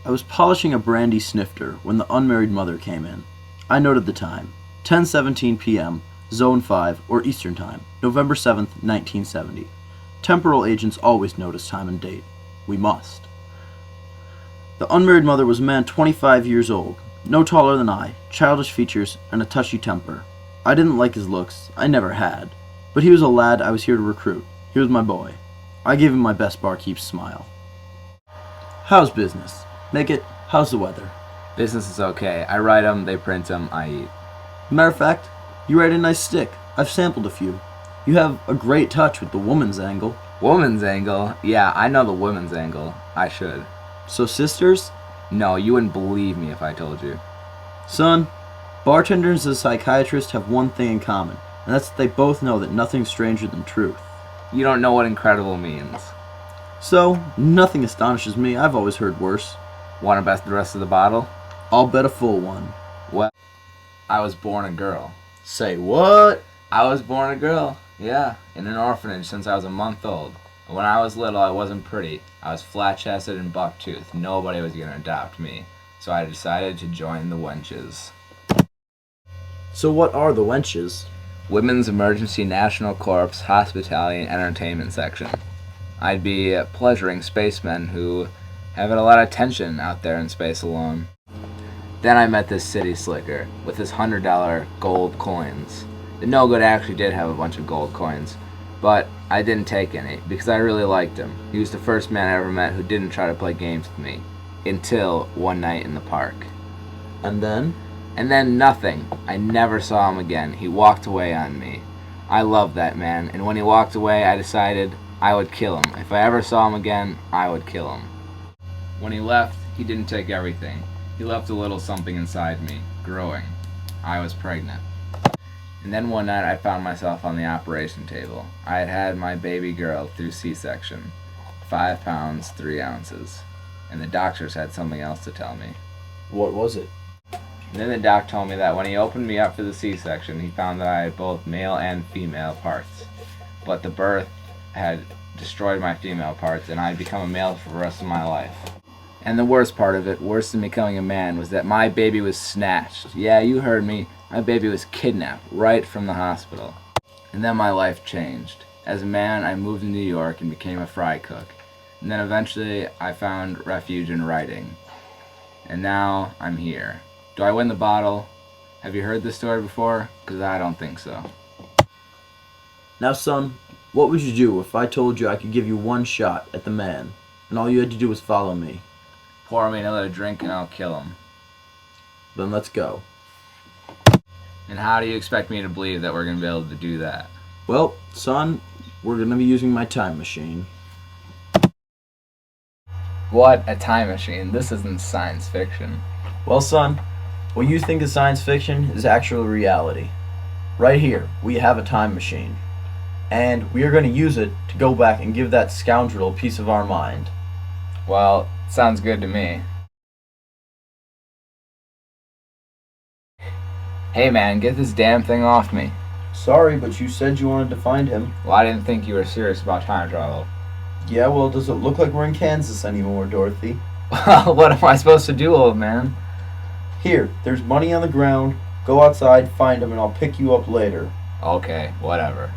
I was polishing a brandy snifter when the unmarried mother came in. I noted the time. 10:17 p.m., Zone 5, or Eastern Time, November 7th, 1970. Temporal agents always notice time and date. We must. The unmarried mother was a man 25 years old, no taller than I, childish features, and a touchy temper. I didn't like his looks. I never had. But he was a lad I was here to recruit. He was my boy. I gave him my best barkeep's smile. How's business? Make it, how's the weather? Business is okay. I write 'em, they print 'em, I eat. Matter of fact, you write a nice stick. I've sampled a few. You have a great touch with the woman's angle. Woman's angle? Yeah, I know the woman's angle. I should. So sisters? No, you wouldn't believe me if I told you. Son, bartenders and psychiatrists have one thing in common, and that's that they both know that nothing's stranger than truth. You don't know what incredible means. So, nothing astonishes me. I've always heard worse. Want to bet the rest of the bottle? I'll bet a full one. Well, I was born a girl. Say what? I was born a girl, yeah, in an orphanage since I was a month old. When I was little, I wasn't pretty. I was flat-chested and buck-toothed. Nobody was going to adopt me. So I decided to join the wenches. So what are the wenches? Women's Emergency National Corps Hospitality and Entertainment Section. I'd be pleasuring spacemen who have a lot of tension out there in space alone. Then I met this city slicker with his $100 gold coins. The no-good actually did have a bunch of gold coins, but I didn't take any because I really liked him. He was the first man I ever met who didn't try to play games with me. Until one night in the park. And then? And then nothing. I never saw him again. He walked away on me. I loved that man, and when he walked away, I decided I would kill him. If I ever saw him again, I would kill him. When he left, he didn't take everything. He left a little something inside me, growing. I was pregnant. And then one night I found myself on the operation table. I had had my baby girl through C-section. 5 pounds, 3 ounces. And the doctors had something else to tell me. What was it? And then the doc told me that when he opened me up for the C-section, he found that I had both male and female parts. But the birth had destroyed my female parts, and I had become a male for the rest of my life. And the worst part of it, worse than becoming a man, was that my baby was snatched. Yeah, you heard me. My baby was kidnapped right from the hospital. And then my life changed. As a man, I moved to New York and became a fry cook. And then eventually, I found refuge in writing. And now, I'm here. Do I win the bottle? Have you heard this story before? Because I don't think so. Now, son, what would you do if I told you I could give you one shot at the man, and all you had to do was follow me? Pour me another drink and I'll kill him. Then let's go. And how do you expect me to believe that we're going to be able to do that? Well, son, we're going to be using my time machine. What? A time machine? This isn't science fiction. Well, son, what you think is science fiction is actual reality. Right here, we have a time machine. And we are going to use it to go back and give that scoundrel a piece of our mind. Well, sounds good to me. Hey man, get this damn thing off me. Sorry, but you said you wanted to find him. Well, I didn't think you were serious about time travel. Yeah, well, does it look like we're in Kansas anymore, Dorothy? Well, what am I supposed to do, old man? Here, there's money on the ground. Go outside, find him, and I'll pick you up later. Okay, whatever.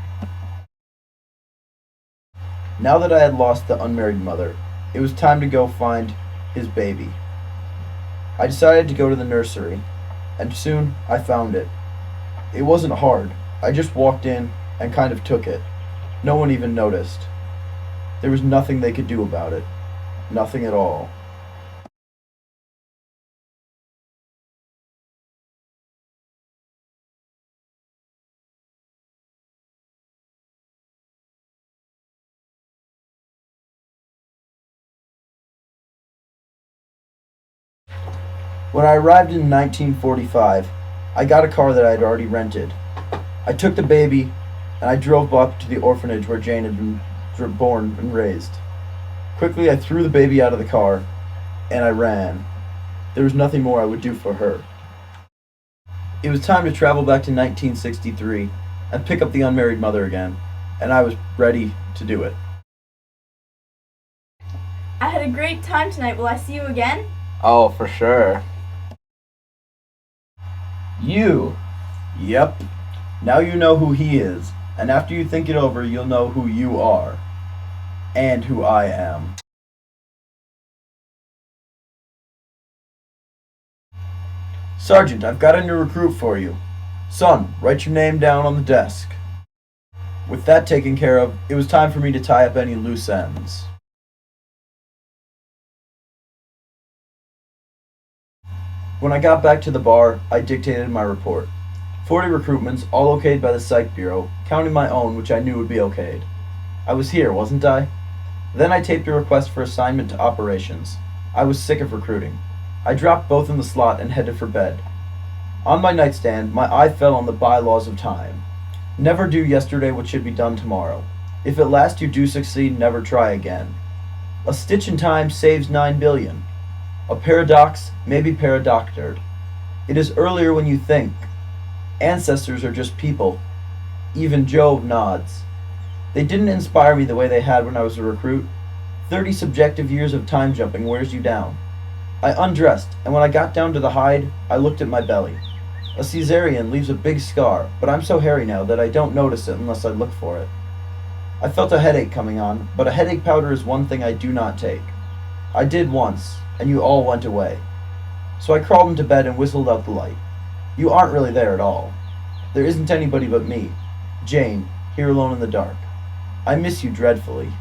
Now that I had lost the unmarried mother, it was time to go find his baby. I decided to go to the nursery, and soon I found it. It wasn't hard. I just walked in and kind of took it. No one even noticed. There was nothing they could do about it. Nothing at all. When I arrived in 1945, I got a car that I had already rented. I took the baby and I drove up to the orphanage where Jane had been born and raised. Quickly, I threw the baby out of the car and I ran. There was nothing more I would do for her. It was time to travel back to 1963 and pick up the unmarried mother again, and I was ready to do it. I had a great time tonight. Will I see you again? Oh, for sure. You. Yep. Now you know who he is, and after you think it over, you'll know who you are. And who I am. Sergeant, I've got a new recruit for you. Son, write your name down on the desk. With that taken care of, it was time for me to tie up any loose ends. When I got back to the bar, I dictated my report. 40 recruitments, all okayed by the Psych Bureau, counting my own, which I knew would be okayed. I was here, wasn't I? Then I taped a request for assignment to operations. I was sick of recruiting. I dropped both in the slot and headed for bed. On my nightstand, my eye fell on the bylaws of time. Never do yesterday what should be done tomorrow. If at last you do succeed, never try again. A stitch in time saves 9 billion. A paradox may be paradoctored. It is earlier when you think. Ancestors are just people. Even Job nods. They didn't inspire me the way they had when I was a recruit. 30 subjective years of time jumping wears you down. I undressed, and when I got down to the hide, I looked at my belly. A cesarean leaves a big scar, but I'm so hairy now that I don't notice it unless I look for it. I felt a headache coming on, but a headache powder is one thing I do not take. I did once, and you all went away. So I crawled into bed and whistled out the light. You aren't really there at all. There isn't anybody but me, Jane, here alone in the dark. I miss you dreadfully.